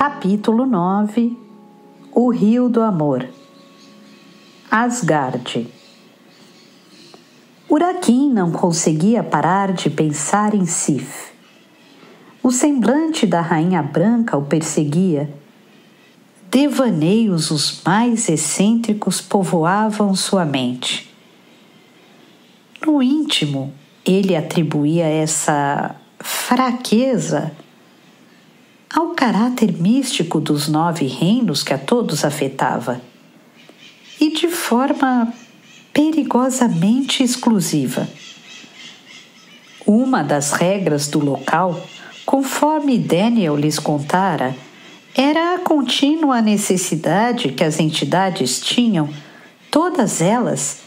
Capítulo 9 O Rio do Amor. Asgard. Hurakin não conseguia parar de pensar em Sif. O semblante da rainha branca o perseguia. Devaneios os mais excêntricos povoavam sua mente. No íntimo, ele atribuía essa fraqueza ao caráter místico dos 9 reinos que a todos afetava, e de forma perigosamente exclusiva. Uma das regras do local, conforme Daniel lhes contara, era a contínua necessidade que as entidades tinham, todas elas,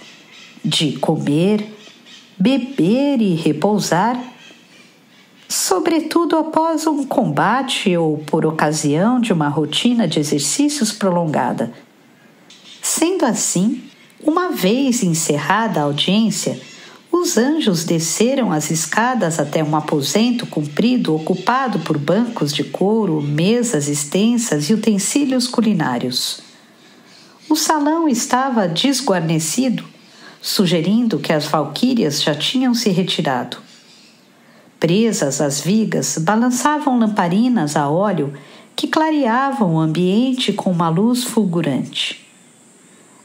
de comer, beber e repousar, sobretudo após um combate ou por ocasião de uma rotina de exercícios prolongada. Sendo assim, uma vez encerrada a audiência, os anjos desceram as escadas até um aposento comprido ocupado por bancos de couro, mesas extensas e utensílios culinários. O salão estava desguarnecido, sugerindo que as valquírias já tinham se retirado. Presas às vigas, balançavam lamparinas a óleo que clareavam o ambiente com uma luz fulgurante.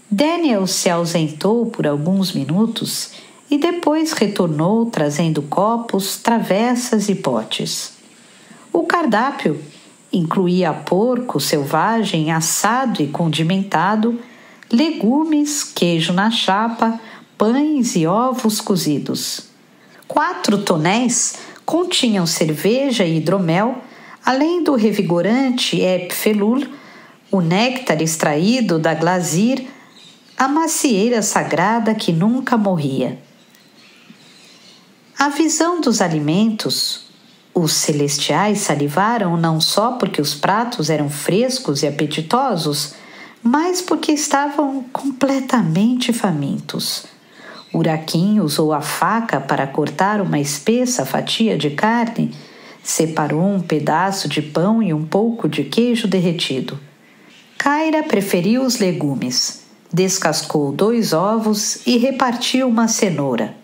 Daniel se ausentou por alguns minutos e depois retornou trazendo copos, travessas e potes. O cardápio incluía porco selvagem assado e condimentado, legumes, queijo na chapa, pães e ovos cozidos. 4 tonéis continham cerveja e hidromel, além do revigorante epfelul, o néctar extraído da glazir, a macieira sagrada que nunca morria. A visão dos alimentos, os celestiais salivaram não só porque os pratos eram frescos e apetitosos, mas porque estavam completamente famintos. Hurakin usou a faca para cortar uma espessa fatia de carne, separou um pedaço de pão e um pouco de queijo derretido. Kyra preferiu os legumes, descascou 2 ovos e repartiu uma cenoura.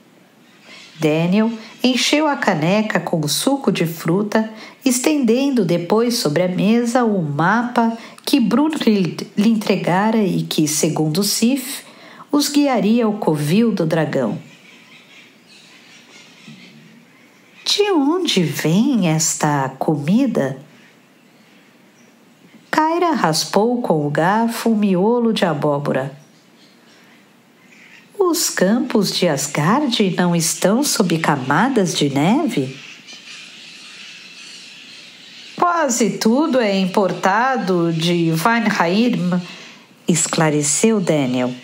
Daniel encheu a caneca com o suco de fruta, estendendo depois sobre a mesa o mapa que Brunhild lhe entregara e que, segundo Sif, os guiaria ao covil do dragão. De onde vem esta comida? Kyra raspou com o garfo o miolo de abóbora. Os campos de Asgard não estão sob camadas de neve? Quase tudo é importado de Vanheim, esclareceu Daniel,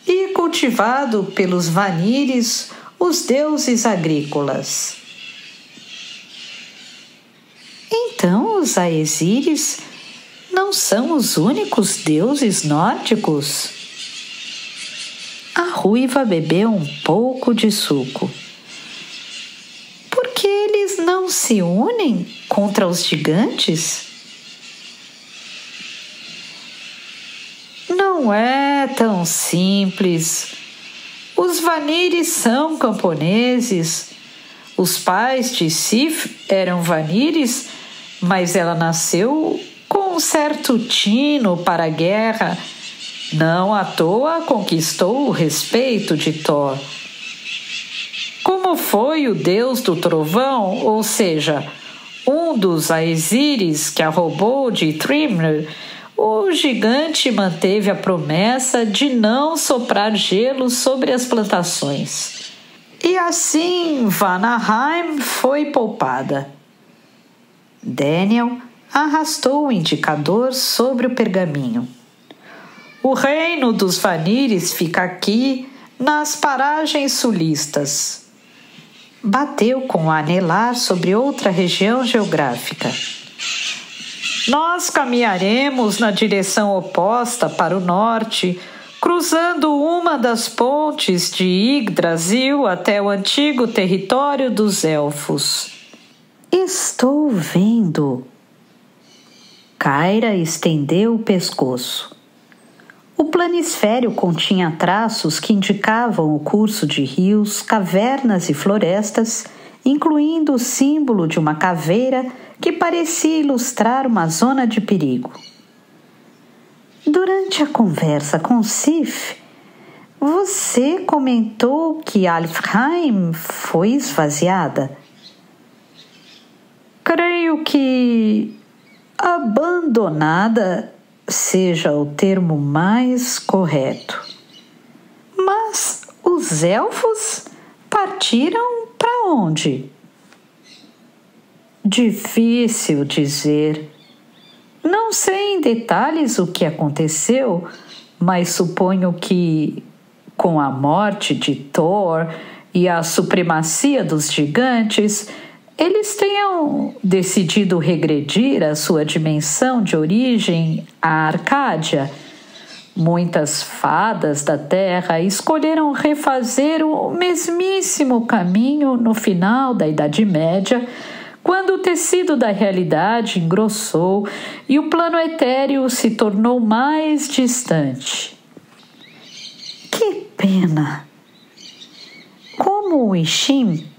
e cultivado pelos Vanires, os deuses agrícolas. Então os Aesires não são os únicos deuses nórdicos? A ruiva bebeu um pouco de suco. Por que eles não se unem contra os gigantes? Não é tão simples. Os Vanires são camponeses. Os pais de Sif eram Vanires, mas ela nasceu com um certo tino para a guerra. Não à toa conquistou o respeito de Thor. Como foi o deus do trovão, ou seja, um dos Aesires que a roubou de Thrymr, o gigante manteve a promessa de não soprar gelo sobre as plantações. E assim Vanaheim foi poupada. Daniel arrastou o indicador sobre o pergaminho. O reino dos Vanires fica aqui, nas paragens sulistas. Bateu com o anelar sobre outra região geográfica. Nós caminharemos na direção oposta para o norte, cruzando uma das pontes de Yggdrasil até o antigo território dos Elfos. Estou vendo. Kyra estendeu o pescoço. O planisfério continha traços que indicavam o curso de rios, cavernas e florestas, incluindo o símbolo de uma caveira que parecia ilustrar uma zona de perigo. Durante a conversa com Sif, você comentou que Alfheim foi esvaziada. Creio que abandonada seja o termo mais correto. Mas os elfos partiram para onde? Difícil dizer. Não sei em detalhes o que aconteceu, mas suponho que, com a morte de Thor e a supremacia dos gigantes, eles tenham decidido regredir à sua dimensão de origem, a Arcádia. Muitas fadas da Terra escolheram refazer o mesmíssimo caminho no final da Idade Média, quando o tecido da realidade engrossou e o plano etéreo se tornou mais distante. Que pena! Como o Ishin,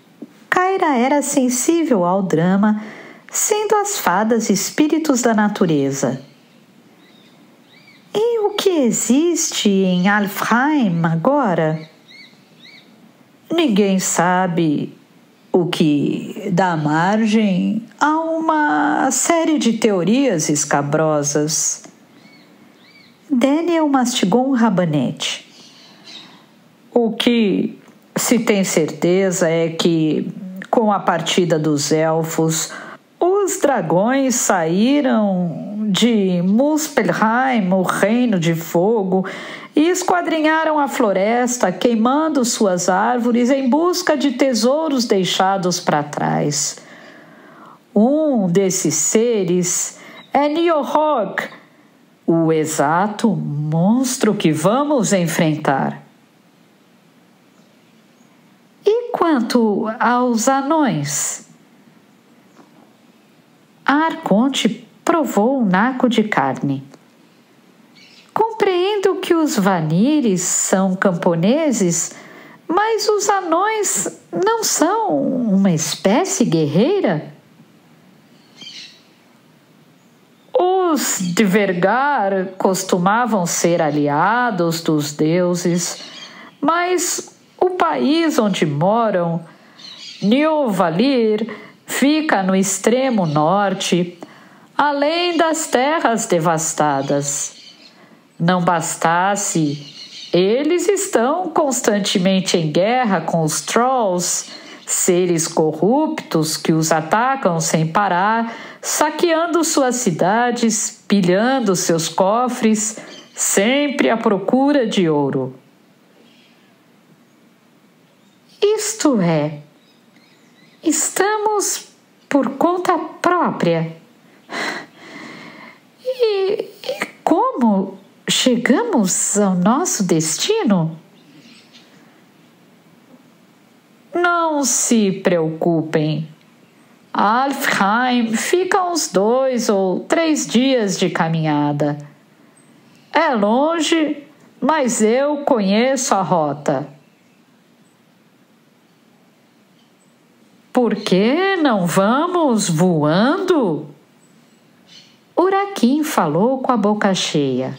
Kyra era sensível ao drama, sendo as fadas espíritos da natureza. E o que existe em Alfheim agora? Ninguém sabe, o que dá margem a uma série de teorias escabrosas. Daniel mastigou um rabanete. O que se tem certeza é que, com a partida dos elfos, os dragões saíram de Muspelheim, o Reino de Fogo, e esquadrinharam a floresta, queimando suas árvores em busca de tesouros deixados para trás. Um desses seres é Niohog, o exato monstro que vamos enfrentar. E quanto aos anões? A Arconte provou um naco de carne. Compreendo que os Vanires são camponeses, mas os anões não são uma espécie guerreira? Os Dvergar costumavam ser aliados dos deuses, mas o país onde moram, Nilvalir, fica no extremo norte, além das terras devastadas. Não bastasse, eles estão constantemente em guerra com os Trolls, seres corruptos que os atacam sem parar, saqueando suas cidades, pilhando seus cofres, sempre à procura de ouro. Isto é, estamos por conta própria. E como chegamos ao nosso destino? Não se preocupem. Alfheim fica uns 2 ou 3 dias de caminhada. É longe, mas eu conheço a rota. Por que não vamos voando? Urakin falou com a boca cheia.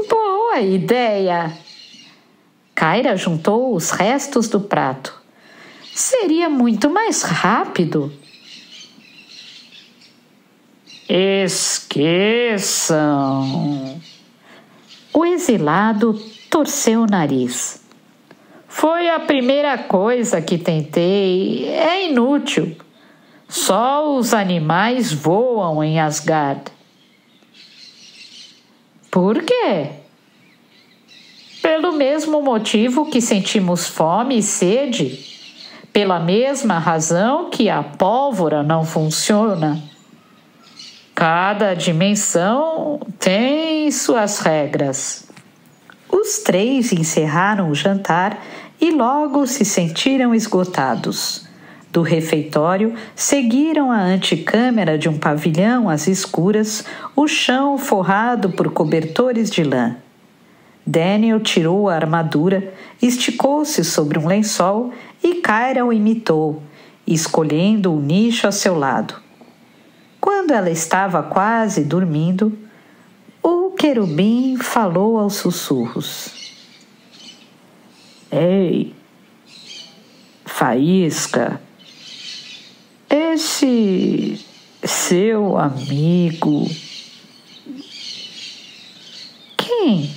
Boa ideia! Kyra juntou os restos do prato. Seria muito mais rápido. Esqueçam! O exilado torceu o nariz. Foi a primeira coisa que tentei. É inútil. Só os animais voam em Asgard. Por quê? Pelo mesmo motivo que sentimos fome e sede. Pela mesma razão que a pólvora não funciona. Cada dimensão tem suas regras. Os 3 encerraram o jantar e logo se sentiram esgotados. Do refeitório, seguiram a antecâmara de um pavilhão às escuras, o chão forrado por cobertores de lã. Daniel tirou a armadura, esticou-se sobre um lençol e Kyra o imitou, escolhendo um nicho a seu lado. Quando ela estava quase dormindo, o querubim falou aos sussurros. Ei, Faísca, esse seu amigo... Quem?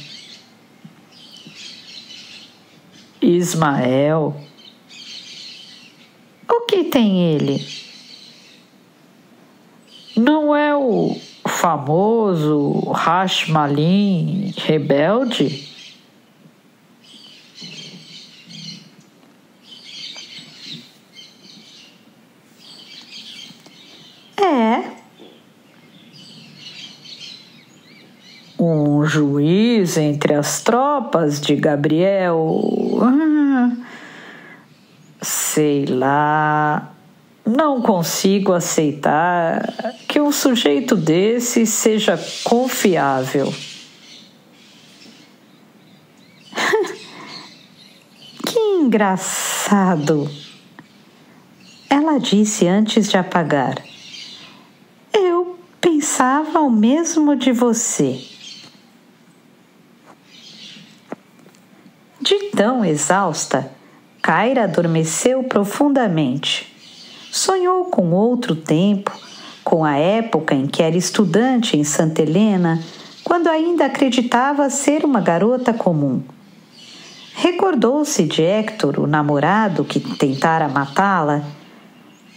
Ismael. O que tem ele? Não é o famoso Rashmalin rebelde? É. Um juiz entre as tropas de Gabriel. Sei lá. Não consigo aceitar que um sujeito desse seja confiável. Que engraçado! Ela disse antes de apagar. Eu pensava o mesmo de você. De tão exausta, Kyra adormeceu profundamente. Sonhou com outro tempo, com a época em que era estudante em Santa Helena, quando ainda acreditava ser uma garota comum. Recordou-se de Héctor, o namorado que tentara matá-la.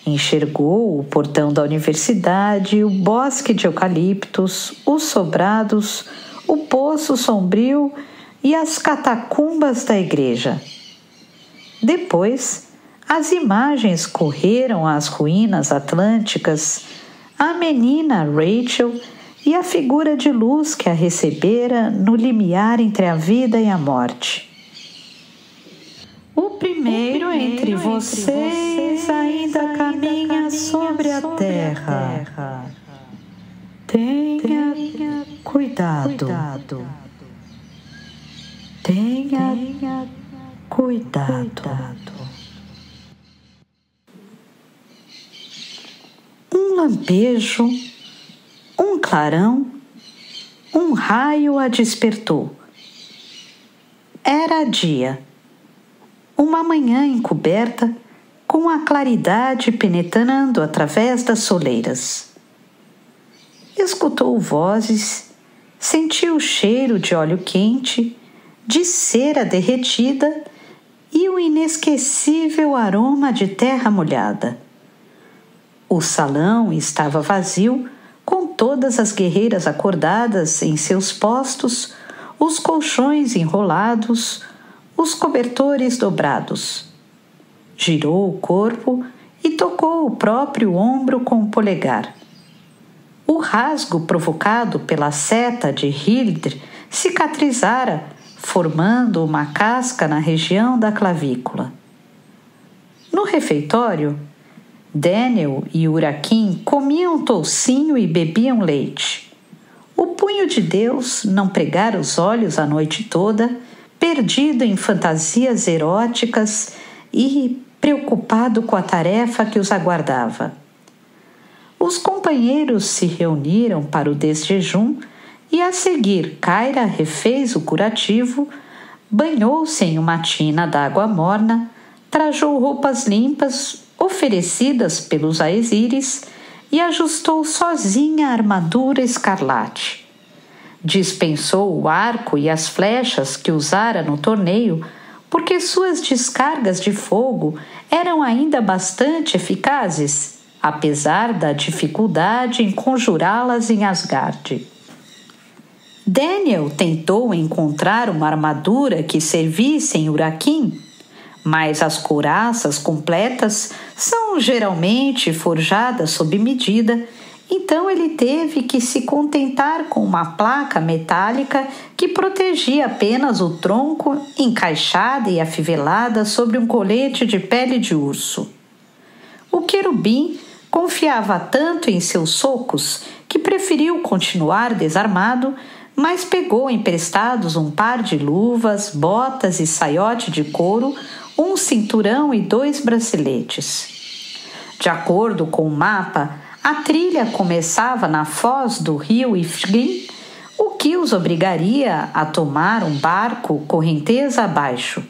Enxergou o portão da universidade, o bosque de eucaliptos, os sobrados, o poço sombrio e as catacumbas da igreja. Depois, as imagens correram às ruínas atlânticas, a menina Rachel e a figura de luz que a recebera no limiar entre a vida e a morte. O primeiro entre vocês ainda caminha sobre a terra. Tenha cuidado. Tenha cuidado. Um lampejo, um clarão, um raio a despertou. Era dia. Uma manhã encoberta, com a claridade penetrando através das soleiras. Escutou vozes, sentiu o cheiro de óleo quente, de cera derretida e o inesquecível aroma de terra molhada. O salão estava vazio, com todas as guerreiras acordadas em seus postos, os colchões enrolados, os cobertores dobrados. Girou o corpo e tocou o próprio ombro com o polegar. O rasgo provocado pela seta de Hildr cicatrizara, formando uma casca na região da clavícula. No refeitório, Daniel e Uraquim comiam toucinho e bebiam leite. O punho de Deus não pregara os olhos a noite toda, perdido em fantasias eróticas e preocupado com a tarefa que os aguardava. Os companheiros se reuniram para o desjejum e, a seguir, Kyra refez o curativo, banhou-se em uma tina d'água morna, trajou roupas limpas oferecidas pelos Aesiris e ajustou sozinha a armadura escarlate. Dispensou o arco e as flechas que usara no torneio, porque suas descargas de fogo eram ainda bastante eficazes, apesar da dificuldade em conjurá-las em Asgard. Daniel tentou encontrar uma armadura que servisse em Uraquim, mas as couraças completas são geralmente forjadas sob medida, então ele teve que se contentar com uma placa metálica que protegia apenas o tronco encaixada e afivelada sobre um colete de pele de urso. O querubim confiava tanto em seus socos que preferiu continuar desarmado, mas pegou emprestados um par de luvas, botas e saiote de couro, um cinturão e 2 braceletes. De acordo com o mapa, a trilha começava na foz do rio Ifgin, o que os obrigaria a tomar um barco correnteza abaixo.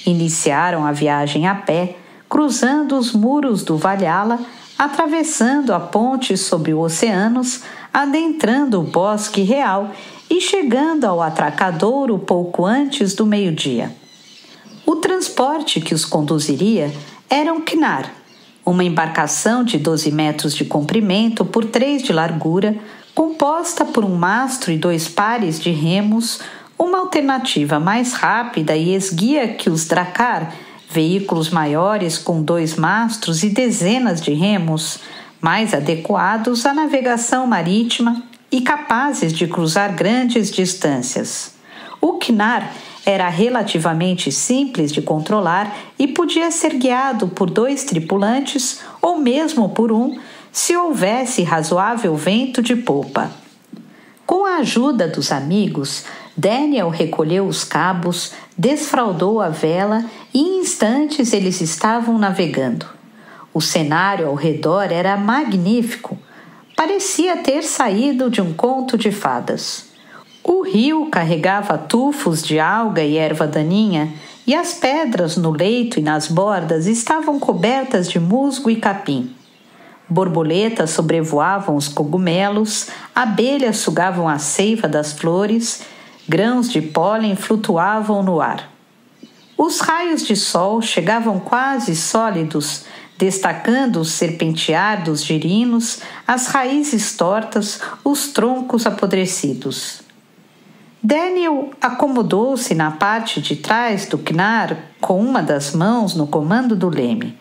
Iniciaram a viagem a pé, cruzando os muros do Valhalla, atravessando a ponte sobre os oceanos, adentrando o bosque real e chegando ao atracadouro pouco antes do meio-dia. O transporte que os conduziria era um Knar, uma embarcação de 12 metros de comprimento por 3 de largura, composta por um mastro e 2 pares de remos, uma alternativa mais rápida e esguia que os Drakkar, veículos maiores com 2 mastros e dezenas de remos, mais adequados à navegação marítima e capazes de cruzar grandes distâncias. O Knar era relativamente simples de controlar e podia ser guiado por 2 tripulantes ou mesmo por um, se houvesse razoável vento de popa. Com a ajuda dos amigos, Daniel recolheu os cabos, desfraldou a vela e em instantes eles estavam navegando. O cenário ao redor era magnífico. Parecia ter saído de um conto de fadas. O rio carregava tufos de alga e erva daninha, e as pedras no leito e nas bordas estavam cobertas de musgo e capim. Borboletas sobrevoavam os cogumelos, abelhas sugavam a seiva das flores, grãos de pólen flutuavam no ar. Os raios de sol chegavam quase sólidos, destacando o serpentear dos girinos, as raízes tortas, os troncos apodrecidos. Daniel acomodou-se na parte de trás do Knar com uma das mãos no comando do leme.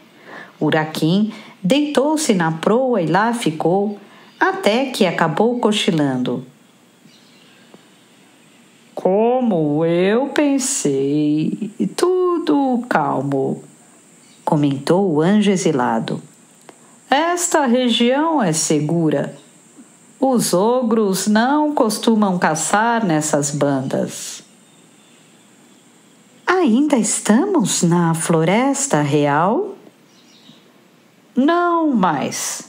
Uraquim deitou-se na proa e lá ficou, até que acabou cochilando. Como eu pensei, tudo calmo, comentou o anjo exilado. Esta região é segura. Os ogros não costumam caçar nessas bandas. Ainda estamos na Floresta Real? Não mais.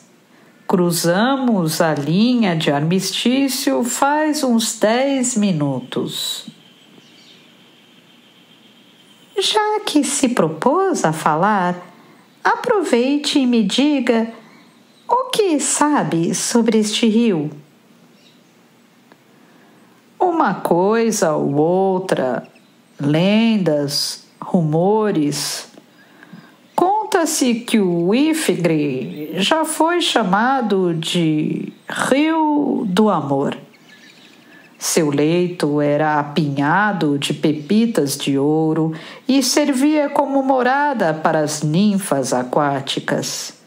Cruzamos a linha de armistício faz uns 10 minutos. Já que se propôs a falar, aproveite e me diga o que sabe sobre este rio. Uma coisa ou outra, lendas, rumores. Conta-se que o Ifgre já foi chamado de Rio do Amor. Seu leito era apinhado de pepitas de ouro e servia como morada para as ninfas aquáticas.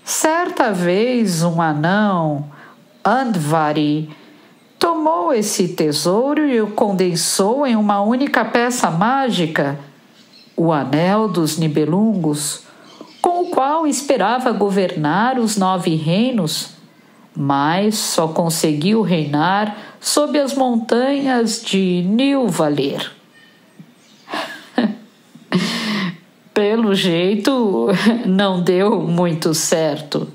Certa vez um anão, Andvari, tomou esse tesouro e o condensou em uma única peça mágica, o Anel dos Nibelungos, com o qual esperava governar os 9 reinos, mas só conseguiu reinar sob as montanhas de Nilvalir. Pelo jeito, não deu muito certo.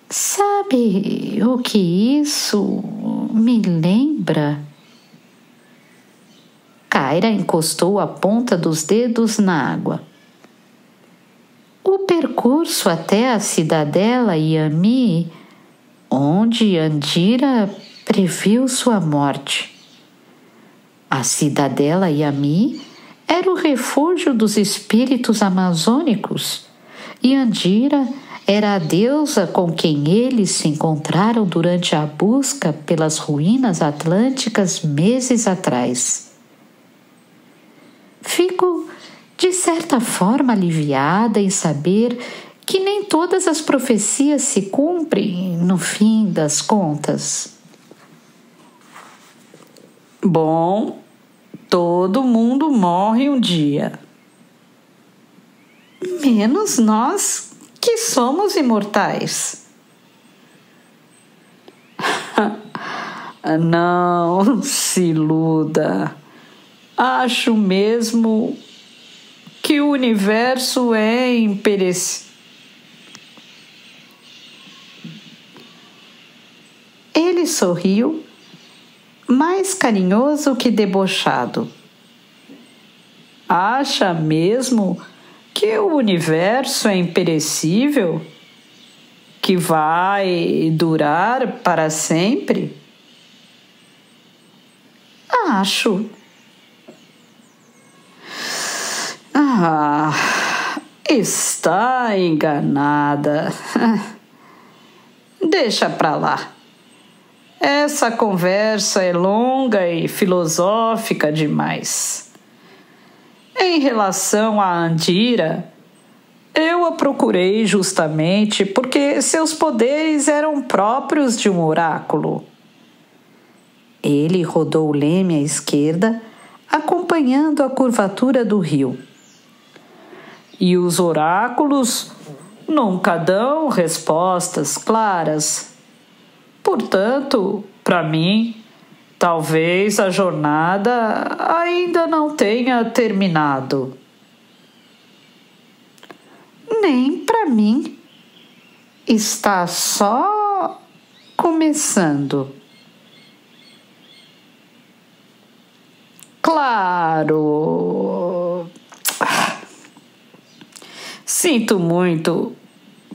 Sabe o que isso me lembra? Kyra encostou a ponta dos dedos na água. O percurso até a cidadela Yami, onde Andira previu sua morte. A cidadela Yami era o refúgio dos espíritos amazônicos e Andira era a deusa com quem eles se encontraram durante a busca pelas ruínas atlânticas meses atrás. Fico, de certa forma, aliviada em saber que nem todas as profecias se cumprem no fim das contas. Bom, todo mundo morre um dia. menos nós que somos imortais. Não se iluda. Acho mesmo que o universo é imperecível. Ele sorriu, mais carinhoso que debochado. Acha mesmo que o universo é imperecível? Que vai durar para sempre? Acho. Está enganada. Deixa pra lá. Essa conversa é longa e filosófica demais. Em relação a Andira, eu a procurei justamente porque seus poderes eram próprios de um oráculo. Ele rodou o leme à esquerda, acompanhando a curvatura do rio. E os oráculos nunca dão respostas claras. Portanto, para mim, talvez a jornada ainda não tenha terminado. Nem para mim. Está só começando. Claro. Sinto muito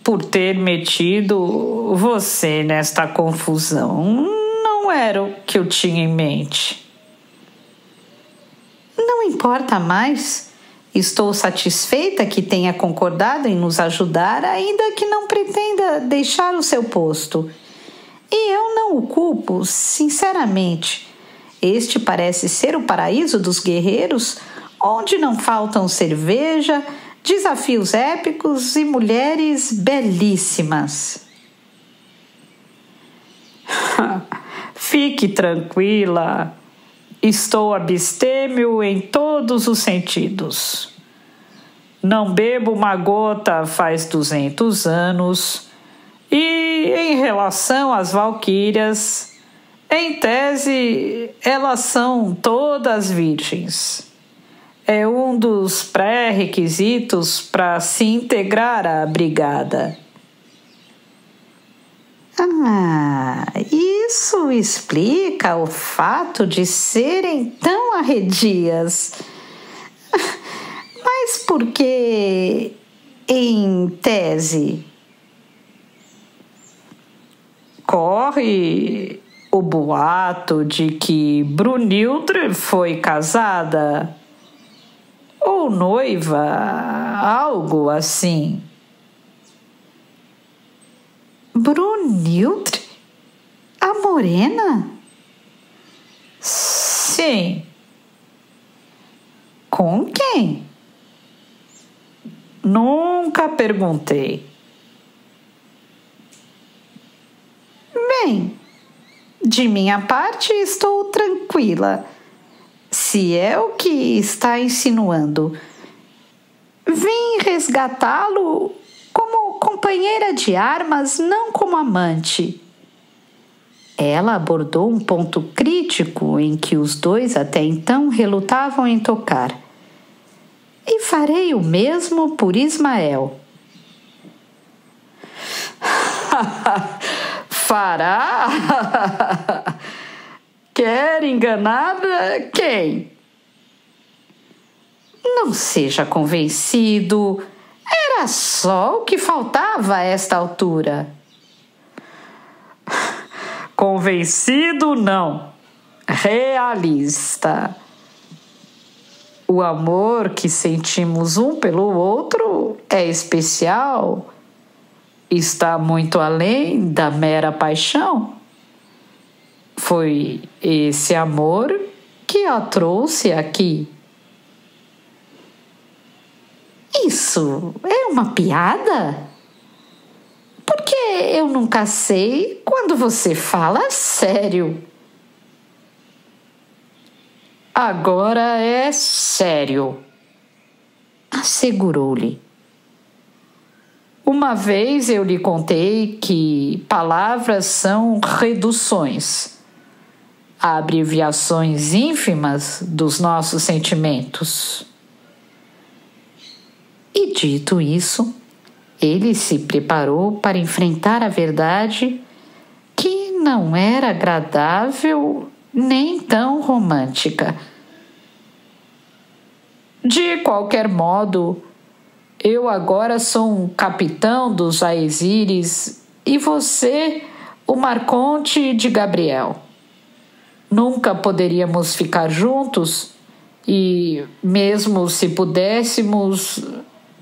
por ter metido você nesta confusão. Não era o que eu tinha em mente. Não importa mais. Estou satisfeita que tenha concordado em nos ajudar, ainda que não pretenda deixar o seu posto. E eu não o culpo, sinceramente. Este parece ser o paraíso dos guerreiros, onde não faltam cerveja, desafios épicos e mulheres belíssimas. Fique tranquila. Estou abstêmio em todos os sentidos. Não bebo uma gota faz 200 anos. E em relação às valquírias, em tese, elas são todas virgens. É um dos pré-requisitos para se integrar à brigada. Isso explica o fato de serem tão arredias. Mas por que, em tese? Corre o boato de que Brunhilde foi casada ou noiva, algo assim. Brunhilde? A morena? Sim. Com quem? Nunca perguntei. Bem, de minha parte estou tranquila. Se é o que está insinuando, vim resgatá-lo como companheira de armas, não como amante. Ela abordou um ponto crítico em que os dois até então relutavam em tocar. E farei o mesmo por Ismael. Fará? Quer enganar quem? Não seja convencido. Era só o que faltava a esta altura. Convencido, não. Realista. O amor que sentimos um pelo outro é especial. Está muito além da mera paixão. Foi esse amor que a trouxe aqui. Isso é uma piada? Porque eu nunca sei quando você fala sério. Agora é sério, assegurou-lhe. Uma vez eu lhe contei que palavras são reduções, abreviações ínfimas dos nossos sentimentos. E dito isso, ele se preparou para enfrentar a verdade que não era agradável nem tão romântica. De qualquer modo, eu agora sou um capitão dos Aesíris e você o Marconte de Gabriel. Nunca poderíamos ficar juntos e, mesmo se pudéssemos,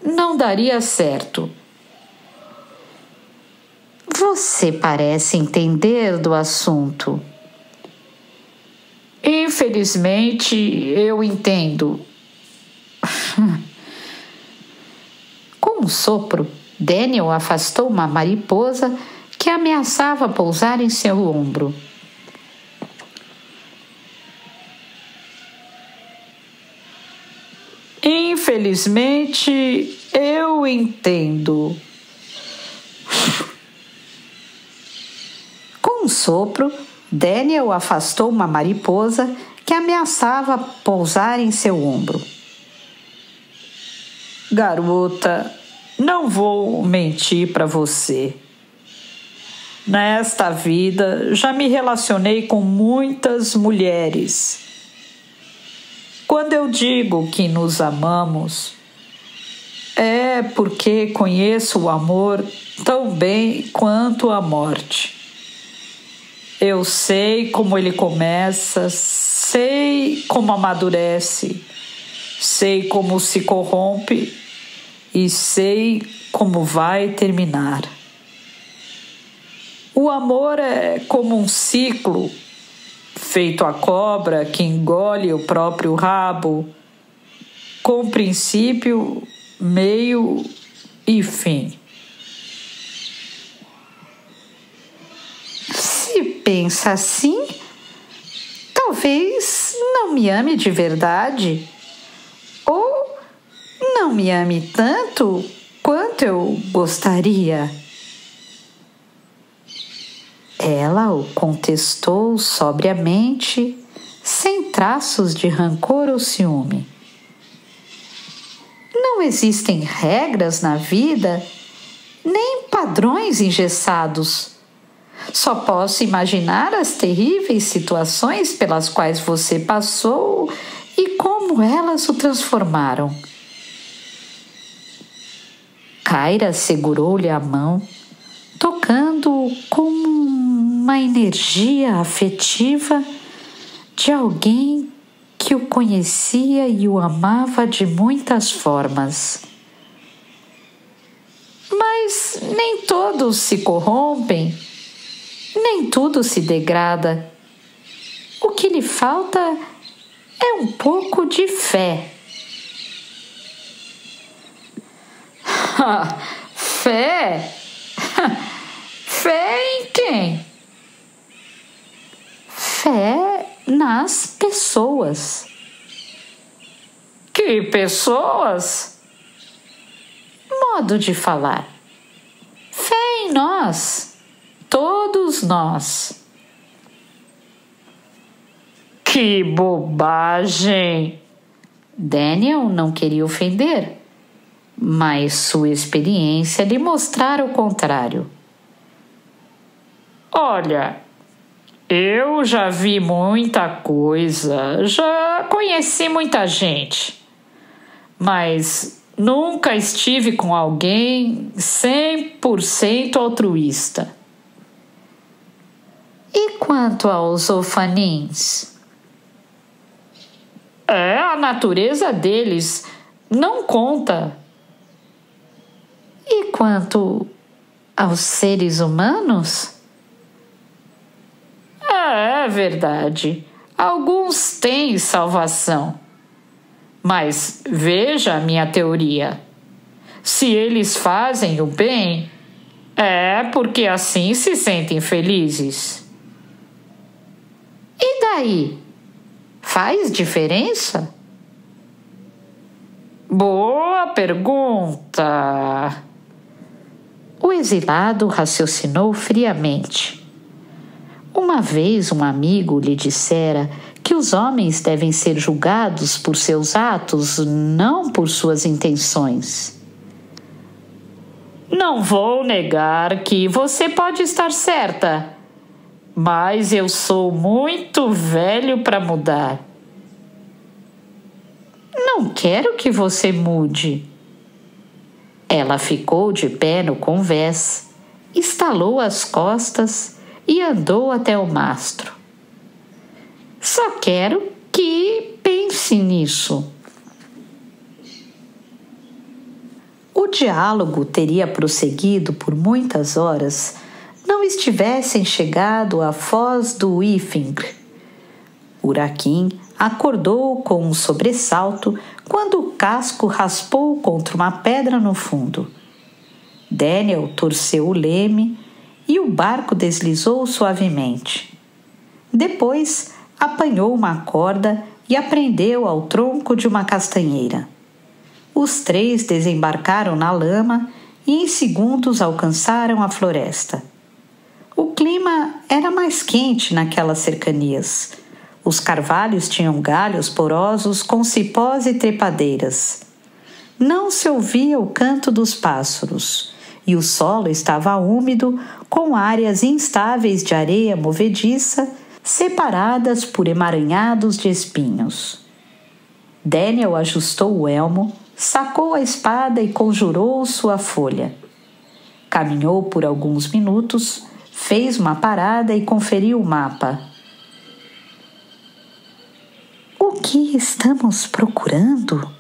não daria certo. Você parece entender do assunto. Infelizmente, eu entendo. Com um sopro, Daniel afastou uma mariposa que ameaçava pousar em seu ombro. Infelizmente, eu entendo. Com um sopro, Daniel afastou uma mariposa que ameaçava pousar em seu ombro. Garota, não vou mentir para você. Nesta vida, já me relacionei com muitas mulheres. Quando eu digo que nos amamos, é porque conheço o amor tão bem quanto a morte. Eu sei como ele começa, sei como amadurece, sei como se corrompe e sei como vai terminar. O amor é como um ciclo, feito a cobra que engole o próprio rabo, com princípio, meio e fim. Se pensa assim, talvez não me ame de verdade, ou não me ame tanto quanto eu gostaria. Ela o contestou sobriamente, sem traços de rancor ou ciúme. Não existem regras na vida, nem padrões engessados. Só posso imaginar as terríveis situações pelas quais você passou e como elas o transformaram. Kyra segurou-lhe a mão, tocando como uma energia afetiva de alguém que o conhecia e o amava de muitas formas. Mas nem todos se corrompem, nem tudo se degrada. O que lhe falta é um pouco de fé. Fé? Fé em quem? Fé nas pessoas. Que pessoas? Modo de falar. Fé em nós, todos nós. Que bobagem! Daniel não queria ofender, mas sua experiência lhe mostrara o contrário. Olha, eu já vi muita coisa, já conheci muita gente, mas nunca estive com alguém 100% altruísta. E quanto aos orfanins? É a natureza deles, não conta. E quanto aos seres humanos? É verdade, alguns têm salvação. Mas veja a minha teoria. Se eles fazem o bem, é porque assim se sentem felizes. E daí? Faz diferença? Boa pergunta. O exilado raciocinou friamente. Uma vez um amigo lhe dissera que os homens devem ser julgados por seus atos, não por suas intenções. Não vou negar que você pode estar certa, mas eu sou muito velho para mudar. Não quero que você mude. Ela ficou de pé no convés, estalou as costas e andou até o mastro. Só quero que pense nisso. O diálogo teria prosseguido por muitas horas, não estivessem chegado à foz do Ifingr. Uraquim acordou com um sobressalto quando o casco raspou contra uma pedra no fundo. Daniel torceu o leme e o barco deslizou suavemente. Depois apanhou uma corda e a prendeu ao tronco de uma castanheira. Os três desembarcaram na lama e em segundos alcançaram a floresta. O clima era mais quente naquelas cercanias. Os carvalhos tinham galhos porosos com cipós e trepadeiras. Não se ouvia o canto dos pássaros e o solo estava úmido, com áreas instáveis de areia movediça separadas por emaranhados de espinhos. Daniel ajustou o elmo, sacou a espada e conjurou sua folha. Caminhou por alguns minutos, fez uma parada e conferiu o mapa. O que estamos procurando?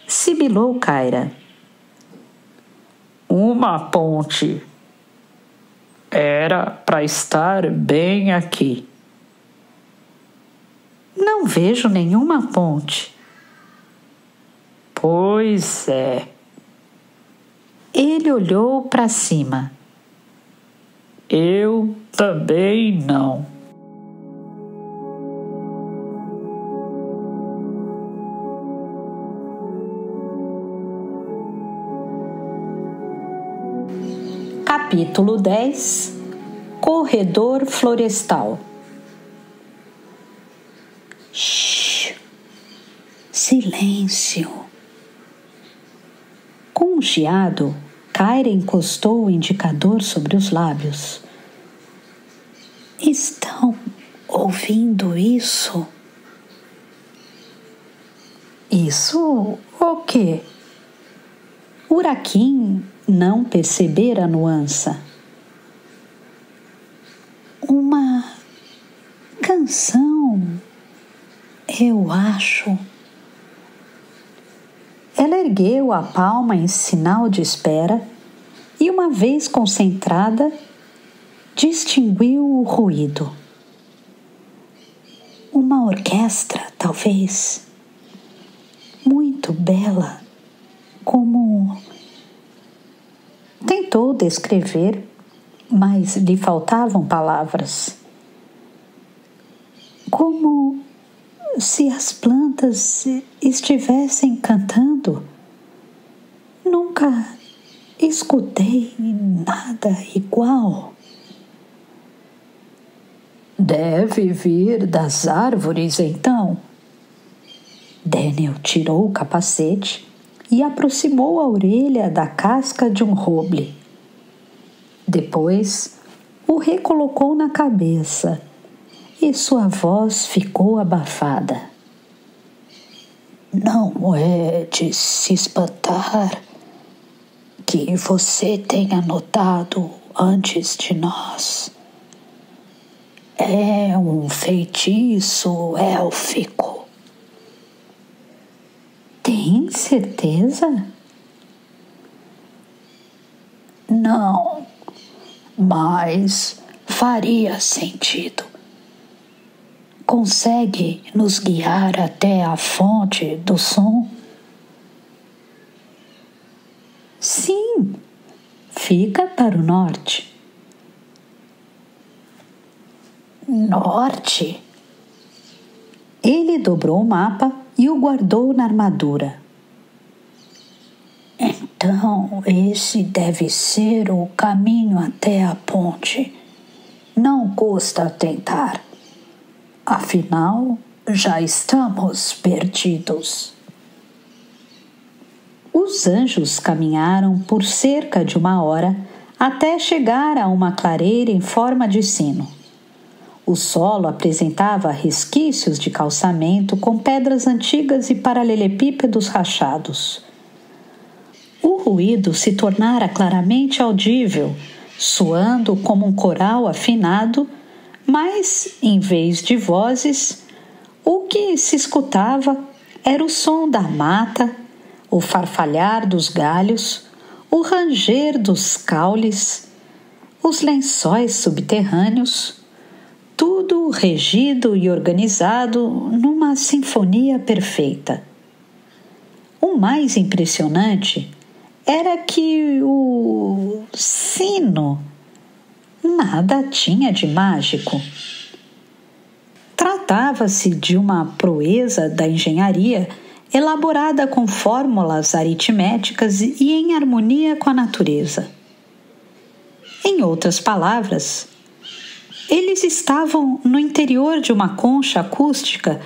Sibilou Kyra. Uma ponte. Era para estar bem aqui. Não vejo nenhuma ponte. Pois é. Ele olhou para cima. Eu também não. Capítulo 10. Corredor florestal. Shhh! Silêncio! Com um chiado, Kyra encostou o indicador sobre os lábios. Estão ouvindo isso? Isso o quê? Uraquim não percebera a nuance. Uma canção, eu acho. Ela ergueu a palma em sinal de espera e, uma vez concentrada, distinguiu o ruído. Uma orquestra, talvez, muito bela, como... Tentou descrever, mas lhe faltavam palavras. Como se as plantas estivessem cantando. Nunca escutei nada igual. Deve vir das árvores, então. Daniel tirou o capacete e aproximou a orelha da casca de um roble. Depois, o recolocou na cabeça e sua voz ficou abafada. Não é de se espantar que você tenha notado antes de nós. É um feitiço élfico. Tem certeza? Não, mas faria sentido. Consegue nos guiar até a fonte do som? Sim, fica para o norte. Norte? Ele dobrou o mapa e o guardou na armadura. Então, esse deve ser o caminho até a ponte. Não custa tentar. Afinal, já estamos perdidos. Os anjos caminharam por cerca de 1 hora até chegar a uma clareira em forma de sino. O solo apresentava resquícios de calçamento com pedras antigas e paralelepípedos rachados. O ruído se tornara claramente audível, soando como um coral afinado, mas, em vez de vozes, o que se escutava era o som da mata, o farfalhar dos galhos, o ranger dos caules, os lençóis subterrâneos, tudo regido e organizado numa sinfonia perfeita. O mais impressionante era que o sino nada tinha de mágico. Tratava-se de uma proeza da engenharia elaborada com fórmulas aritméticas e em harmonia com a natureza. Em outras palavras, eles estavam no interior de uma concha acústica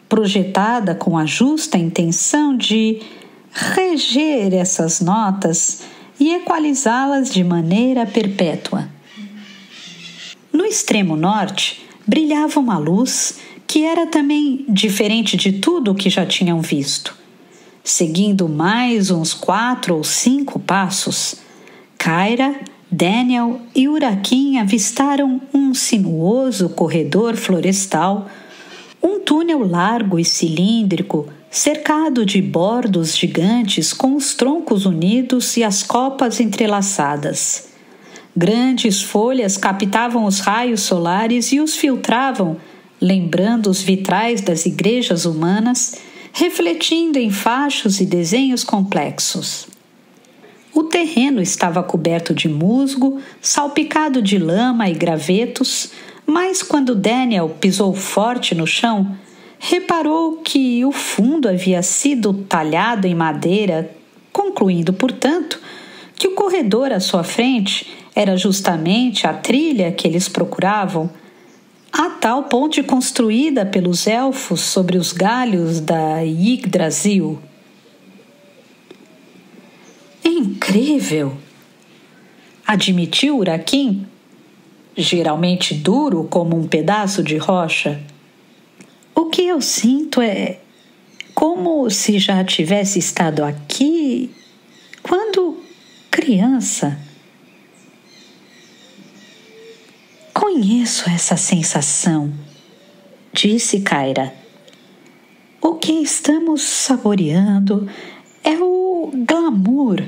projetada com a justa intenção de reger essas notas e equalizá-las de maneira perpétua. No extremo norte brilhava uma luz que era também diferente de tudo o que já tinham visto. Seguindo mais uns 4 ou 5 passos, Kyra, Daniel e Urakin avistaram um sinuoso corredor florestal, um túnel largo e cilíndrico, cercado de bordos gigantes com os troncos unidos e as copas entrelaçadas. Grandes folhas captavam os raios solares e os filtravam, lembrando os vitrais das igrejas humanas, refletindo em fachos e desenhos complexos. O terreno estava coberto de musgo, salpicado de lama e gravetos, mas quando Daniel pisou forte no chão, reparou que o fundo havia sido talhado em madeira, concluindo, portanto, que o corredor à sua frente era justamente a trilha que eles procuravam, a tal ponte construída pelos elfos sobre os galhos da Yggdrasil. Incrível! Admitiu Urakin, geralmente duro como um pedaço de rocha. O que eu sinto é como se já tivesse estado aqui quando criança. Conheço essa sensação, disse Kyra. O que estamos saboreando é o glamour,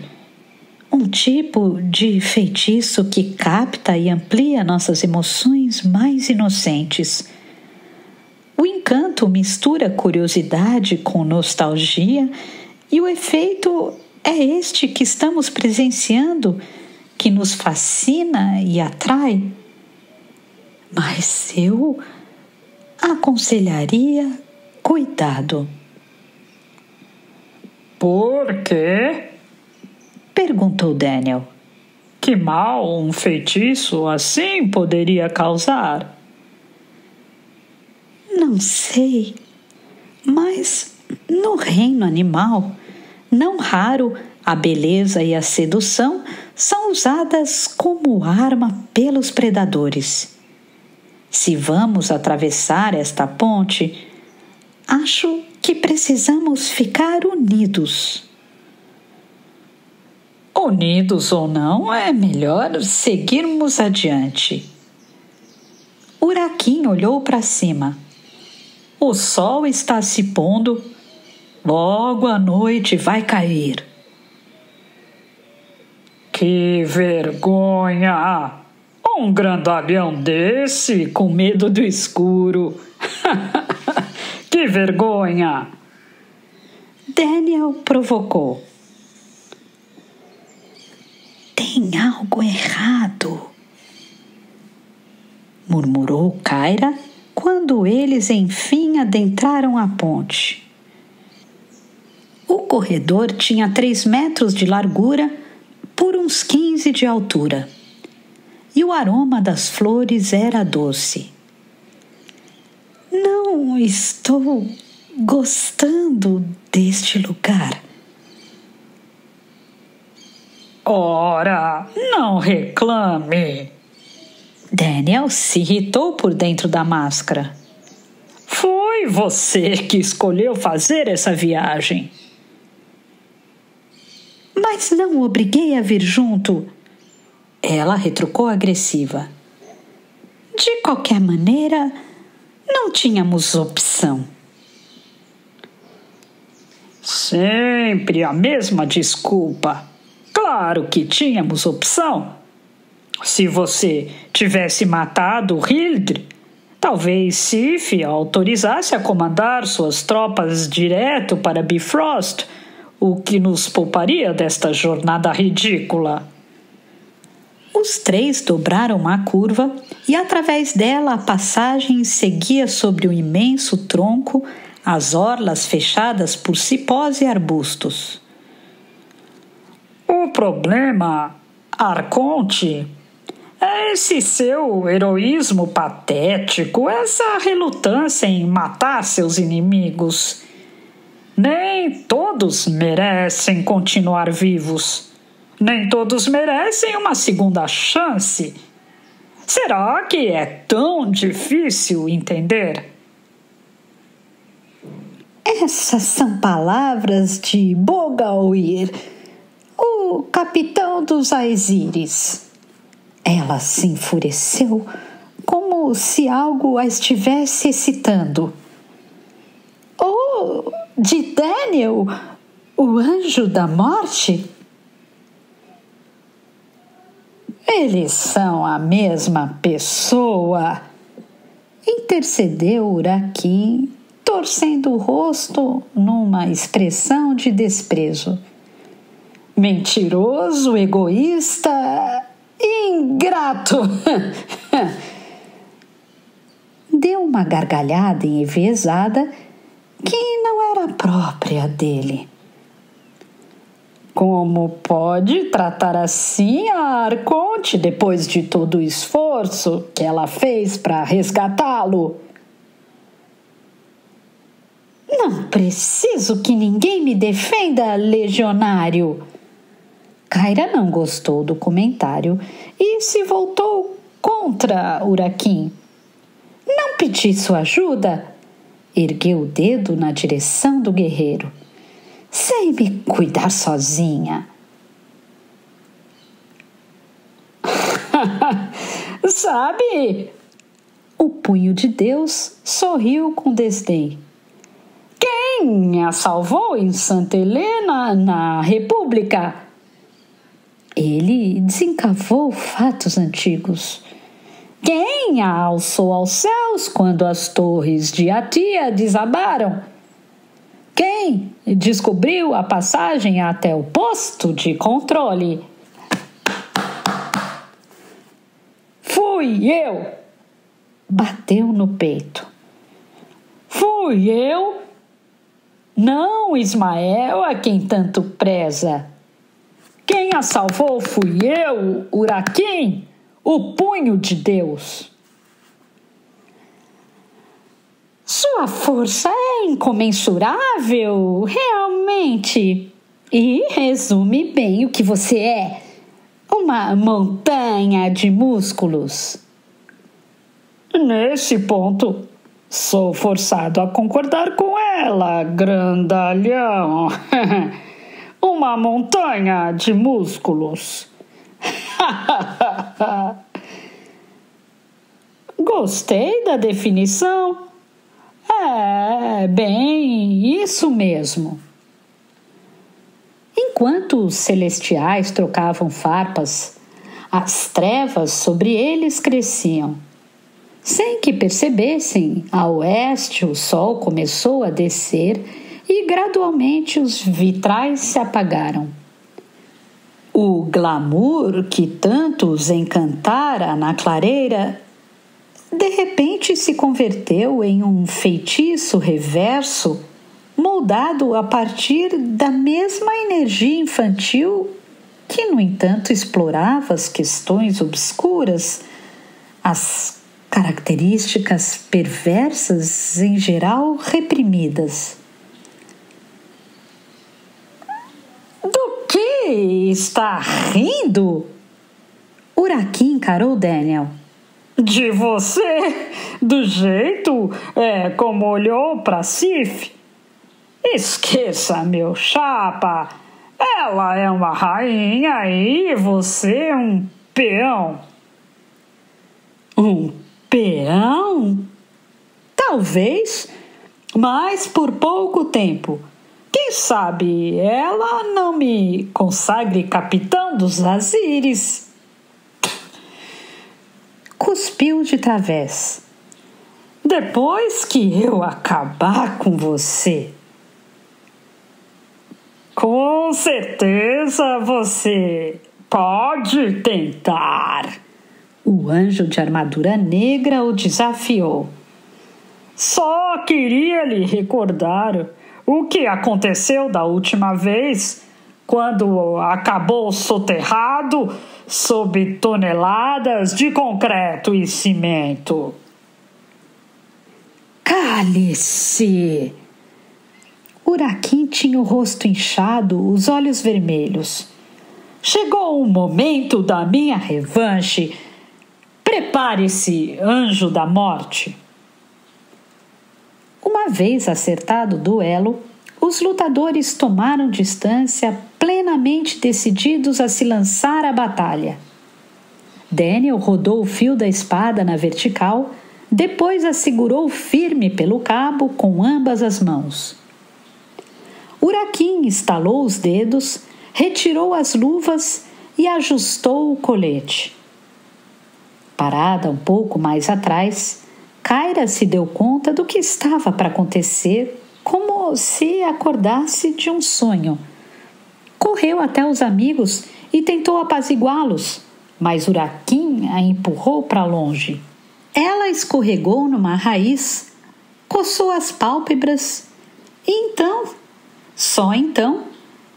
um tipo de feitiço que capta e amplia nossas emoções mais inocentes. O encanto mistura curiosidade com nostalgia e o efeito é este que estamos presenciando, que nos fascina e atrai. Mas eu aconselharia cuidado. Por quê? Perguntou Daniel. Que mal um feitiço assim poderia causar? Não sei, mas no reino animal, não raro, a beleza e a sedução são usadas como arma pelos predadores. Se vamos atravessar esta ponte, acho que precisamos ficar unidos. Unidos ou não, é melhor seguirmos adiante. Urakin olhou para cima. O sol está se pondo. Logo a noite vai cair. Que vergonha! Um grandalhão desse com medo do escuro. Que vergonha! Daniel provocou. Tem algo errado, murmurou Kyra quando eles enfim adentraram a ponte. O corredor tinha 3 metros de largura por uns 15 de altura, e o aroma das flores era doce. Não estou gostando deste lugar. Ora, não reclame. Daniel se irritou por dentro da máscara. Foi você que escolheu fazer essa viagem. Mas não o obriguei a vir junto. Ela retrucou agressiva. De qualquer maneira, não tínhamos opção. Sempre a mesma desculpa. Claro que tínhamos opção. Se você tivesse matado Hildr, talvez Sif a autorizasse a comandar suas tropas direto para Bifrost, o que nos pouparia desta jornada ridícula. Os 3 dobraram a curva e, através dela, a passagem seguia sobre o imenso tronco, as orlas fechadas por cipós e arbustos. O problema, Arconte, é esse seu heroísmo patético, essa relutância em matar seus inimigos. Nem todos merecem continuar vivos. Nem todos merecem uma segunda chance. Será que é tão difícil entender? Essas são palavras de Bogawir, o capitão dos Aesiris. Ela se enfureceu, como se algo a estivesse excitando. Oh, de Daniel, o anjo da morte? Eles são a mesma pessoa, intercedeu Urakin, torcendo o rosto numa expressão de desprezo. Mentiroso, egoísta, ingrato. Deu uma gargalhada enviesada que não era própria dele. Como pode tratar assim a Arconte depois de todo o esforço que ela fez para resgatá-lo? Não preciso que ninguém me defenda, legionário. Kyra não gostou do comentário e se voltou contra Urakin. Não pedi sua ajuda. Ergueu o dedo na direção do guerreiro. Sei me cuidar sozinha. Sabe? O punho de Deus sorriu com desdém. Quem a salvou em Santa Helena, na República? Ele desencavou fatos antigos. Quem a alçou aos céus quando as torres de Atia desabaram? Quem descobriu a passagem até o posto de controle? Fui eu! Bateu no peito. Fui eu? Não Ismael, a quem tanto preza. Quem a salvou fui eu, Urakin, o punho de Deus. Sua força é incomensurável, realmente. E resume bem o que você é. Uma montanha de músculos. Nesse ponto, sou forçado a concordar com ela, grandalhão. Uma montanha de músculos. Gostei da definição. É, bem, isso mesmo. Enquanto os celestiais trocavam farpas, as trevas sobre eles cresciam. Sem que percebessem, a oeste o sol começou a descer e gradualmente os vitrais se apagaram. O glamour que tanto os encantara na clareira de repente se converteu em um feitiço reverso moldado a partir da mesma energia infantil que, no entanto, explorava as questões obscuras, as características perversas, em geral reprimidas. Do que está rindo? Uraquim encarou Daniel. De você, do jeito como olhou para Sif. Esqueça, meu chapa, ela é uma rainha e você é um peão. Um peão? Talvez, mas por pouco tempo. Quem sabe ela não me consagre capitão dos Azires. Cuspiu de través. Depois que eu acabar com você. Com certeza você pode tentar. O anjo de armadura negra o desafiou. Só queria lhe recordar o que aconteceu da última vez, quando acabou soterrado sob toneladas de concreto e cimento. Cale-se! Uraquim tinha o rosto inchado, os olhos vermelhos. Chegou o momento da minha revanche. Prepare-se, anjo da morte. Uma vez acertado o duelo, os lutadores tomaram distância, plenamente decididos a se lançar à batalha. Daniel rodou o fio da espada na vertical, depois a segurou firme pelo cabo com ambas as mãos. Uraquim estalou os dedos, retirou as luvas e ajustou o colete. Parada um pouco mais atrás, Kyra se deu conta do que estava para acontecer, como se acordasse de um sonho. Correu até os amigos e tentou apaziguá-los, mas Uraquim a empurrou para longe. Ela escorregou numa raiz, coçou as pálpebras e então, só então,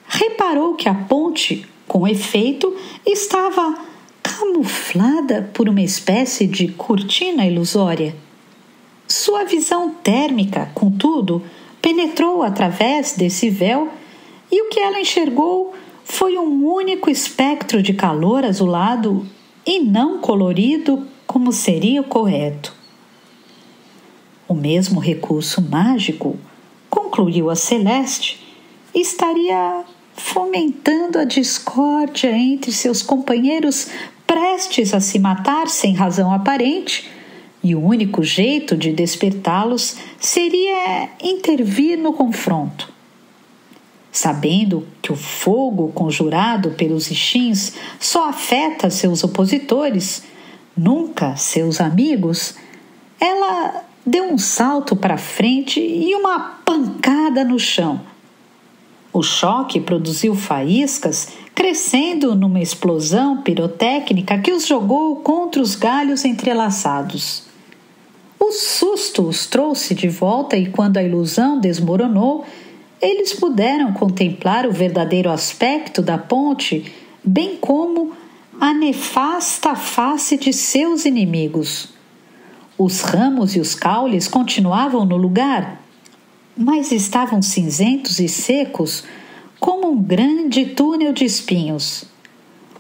reparou que a ponte, com efeito, estava camuflada por uma espécie de cortina ilusória. Sua visão térmica, contudo, penetrou através desse véu e o que ela enxergou foi um único espectro de calor azulado e não colorido como seria o correto. O mesmo recurso mágico, concluiu a Celeste, estaria fomentando a discórdia entre seus companheiros prestes a se matar sem razão aparente, e o único jeito de despertá-los seria intervir no confronto. Sabendo que o fogo conjurado pelos Ixins só afeta seus opositores, nunca seus amigos, ela deu um salto para frente e uma pancada no chão. O choque produziu faíscas, crescendo numa explosão pirotécnica que os jogou contra os galhos entrelaçados. O susto os trouxe de volta e, quando a ilusão desmoronou, eles puderam contemplar o verdadeiro aspecto da ponte, bem como a nefasta face de seus inimigos. Os ramos e os caules continuavam no lugar, mas estavam cinzentos e secos como um grande túnel de espinhos.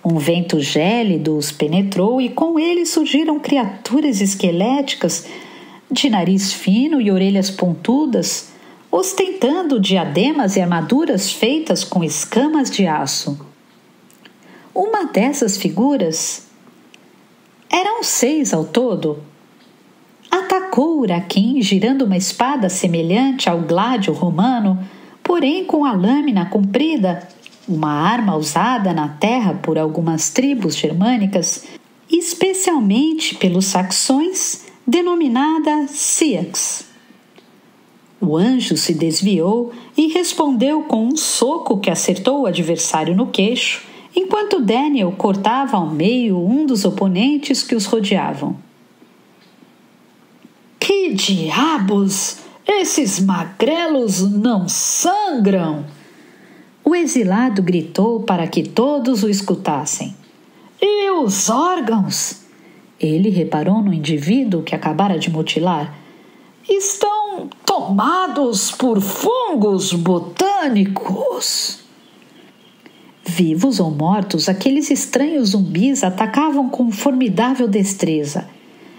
Um vento gélido os penetrou e com ele surgiram criaturas esqueléticas de nariz fino e orelhas pontudas, ostentando diademas e armaduras feitas com escamas de aço. Uma dessas figuras, eram 6 ao todo, atacou Uraquim girando uma espada semelhante ao gládio romano, porém com a lâmina comprida, uma arma usada na terra por algumas tribos germânicas, especialmente pelos saxões, denominada Síax. O anjo se desviou e respondeu com um soco que acertou o adversário no queixo, enquanto Daniel cortava ao meio um dos oponentes que os rodeavam. Que diabos Esses magrelos não sangram! O exilado gritou para que todos o escutassem. E os órgãos? Ele reparou no indivíduo que acabara de mutilar. Estão tomados por fungos botânicos. Vivos ou mortos, aqueles estranhos zumbis atacavam com formidável destreza.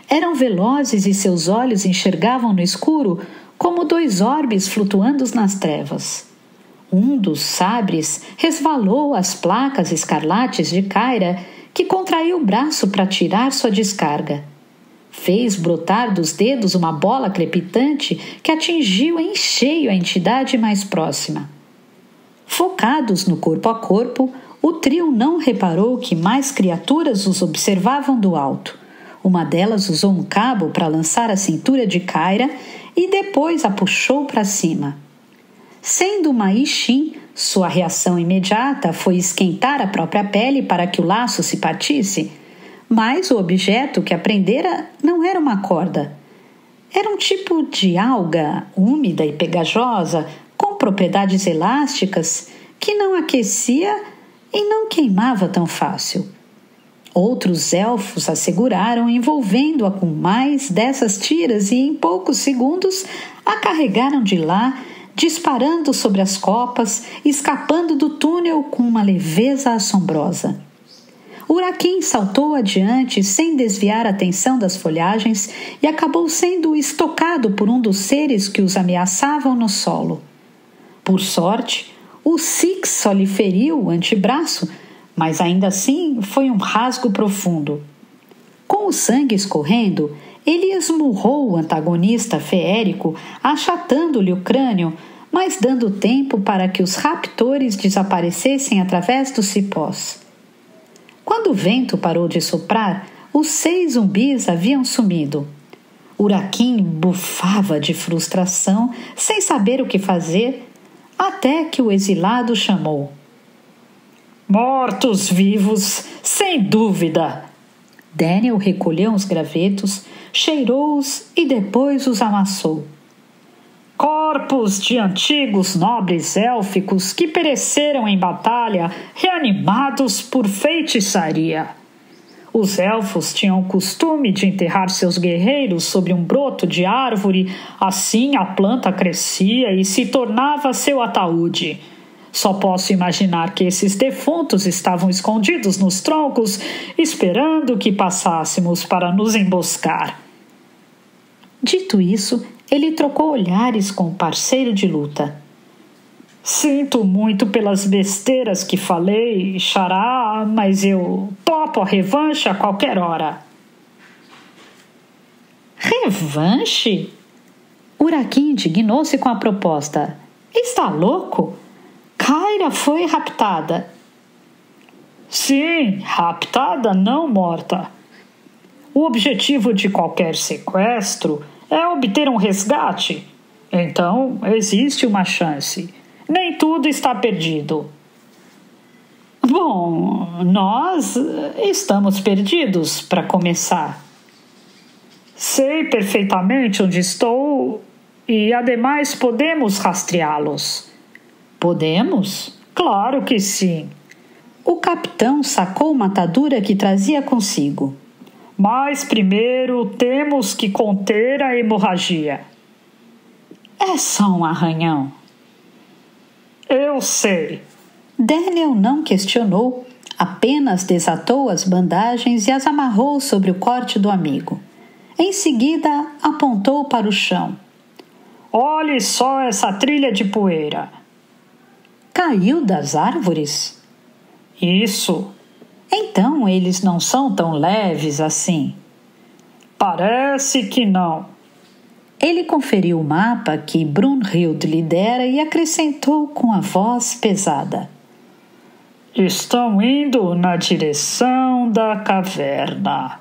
Eram velozes e seus olhos enxergavam no escuro como dois orbes flutuando nas trevas. Um dos sabres resvalou às placas escarlates de Kyra, que contraiu o braço para tirar sua descarga. Fez brotar dos dedos uma bola crepitante que atingiu em cheio a entidade mais próxima. Focados no corpo a corpo, o trio não reparou que mais criaturas os observavam do alto. Uma delas usou um cabo para lançar a cintura de Kyra e depois a puxou para cima. Sendo uma Ishin, sua reação imediata foi esquentar a própria pele para que o laço se partisse, mas o objeto que a prendera não era uma corda. Era um tipo de alga úmida e pegajosa, com propriedades elásticas, que não aquecia e não queimava tão fácil. Outros elfos a seguraram, envolvendo-a com mais dessas tiras e, em poucos segundos, a carregaram de lá, disparando sobre as copas, escapando do túnel com uma leveza assombrosa. Urakin saltou adiante sem desviar a atenção das folhagens e acabou sendo estocado por um dos seres que os ameaçavam no solo. Por sorte, o Six só lhe feriu o antebraço, mas ainda assim foi um rasgo profundo. Com o sangue escorrendo, ele esmurrou o antagonista feérico, achatando-lhe o crânio, mas dando tempo para que os raptores desaparecessem através dos cipós. Quando o vento parou de soprar, os 6 zumbis haviam sumido. Urakin bufava de frustração, sem saber o que fazer, até que o exilado chamou. Mortos-vivos, sem dúvida! Daniel recolheu os gravetos, cheirou-os e depois os amassou. Corpos de antigos nobres élficos que pereceram em batalha, reanimados por feitiçaria. Os elfos tinham o costume de enterrar seus guerreiros sobre um broto de árvore, assim a planta crescia e se tornava seu ataúde. Só posso imaginar que esses defuntos estavam escondidos nos troncos, esperando que passássemos para nos emboscar. Dito isso, ele trocou olhares com o parceiro de luta. Sinto muito pelas besteiras que falei, Xará, mas eu topo a revanche a qualquer hora. Revanche? Urakin indignou-se com a proposta. Está louco? Kyra foi raptada. Sim, raptada, não morta. O objetivo de qualquer sequestro é obter um resgate. Então, existe uma chance. Nem tudo está perdido. Bom, nós estamos perdidos, para começar. Sei perfeitamente onde estou e, ademais, podemos rastreá-los. Podemos? Claro que sim. O capitão sacou uma atadura que trazia consigo. Mas primeiro temos que conter a hemorragia. É só um arranhão. Eu sei. Daniel não questionou, apenas desatou as bandagens e as amarrou sobre o corte do amigo. Em seguida, apontou para o chão. Olhe só essa trilha de poeira. Caiu das árvores? Isso. Então eles não são tão leves assim? Parece que não. Ele conferiu o mapa que Brunhild lhe dera e acrescentou com a voz pesada. Estão indo na direção da caverna.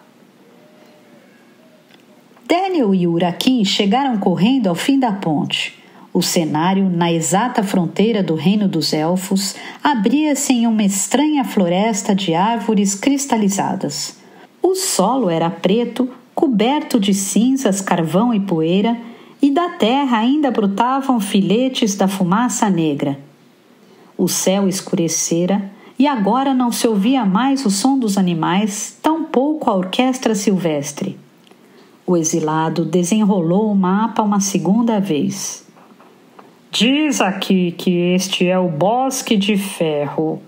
Daniel e Urakin chegaram correndo ao fim da ponte. O cenário, na exata fronteira do reino dos elfos, abria-se em uma estranha floresta de árvores cristalizadas. O solo era preto, coberto de cinzas, carvão e poeira, e da terra ainda brotavam filetes da fumaça negra. O céu escurecera e agora não se ouvia mais o som dos animais, tampouco a orquestra silvestre. O exilado desenrolou o mapa uma segunda vez. Diz aqui que este é o Bosque de Ferro.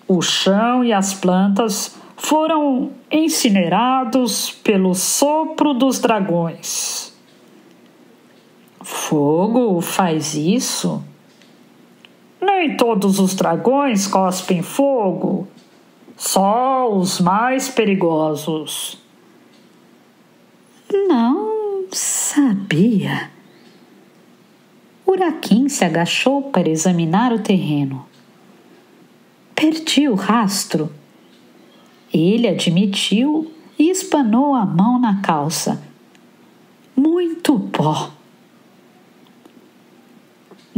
O chão e as plantas foram incinerados pelo sopro dos dragões. Fogo faz isso? Nem todos os dragões cospem fogo, só os mais perigosos. Não sabia. Uraquim se agachou para examinar o terreno. Perdi o rastro. Ele admitiu e espanou a mão na calça. Muito pó.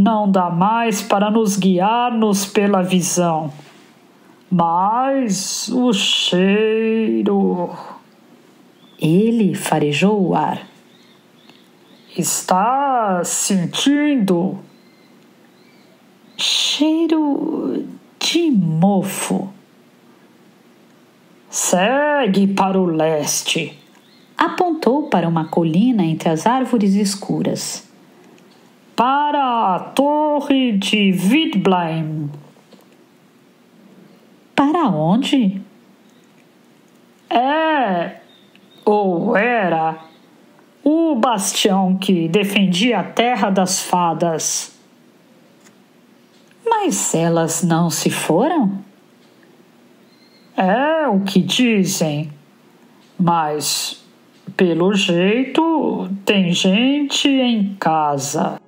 Não dá mais para nos guiar-nos pela visão, mas o cheiro... Ele farejou o ar. Está sentindo? Cheiro de mofo. Segue para o leste. Apontou para uma colina entre as árvores escuras. Para a torre de Vidblaim. Para onde? Ou era, o bastião que defendia a terra das fadas. Mas elas não se foram? É o que dizem, mas, pelo jeito, tem gente em casa.